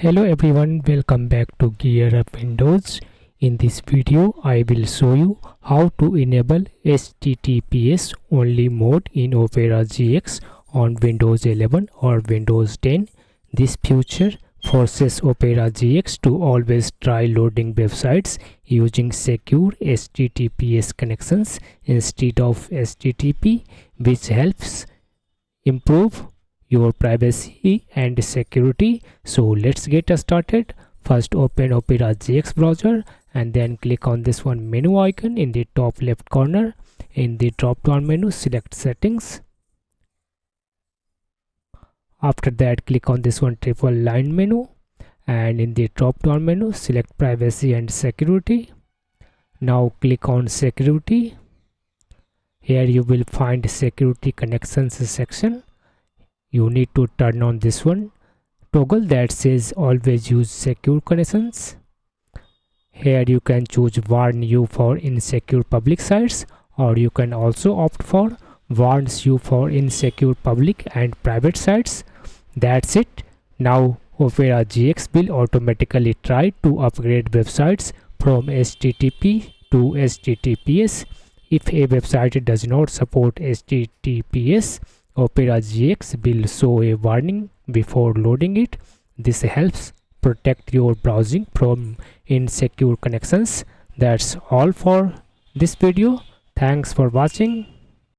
Hello everyone, welcome back to GearUpWindows. In this video, I will show you how to enable HTTPS only mode in Opera GX on Windows 11 or Windows 10. This feature forces Opera GX to always try loading websites using secure HTTPS connections instead of HTTP, which helps improve your privacy and security. So let's get started. First, open Opera GX browser and then click on this one menu icon in the top left corner. In the drop down menu, select settings. After that, click on this one triple line menu, and in the drop down menu, select privacy and security. Now click on security. Here you will find security connections section. You need to turn on this one toggle that says always use secure connections. Here you can choose warn you for insecure public sites, or you can also opt for warns you for insecure public and private sites. That's it. Now Opera GX will automatically try to upgrade websites from HTTP to HTTPS. If a website does not support HTTPS, Opera GX will show a warning before loading it. This helps protect your browsing from insecure connections. That's all for this video. Thanks for watching.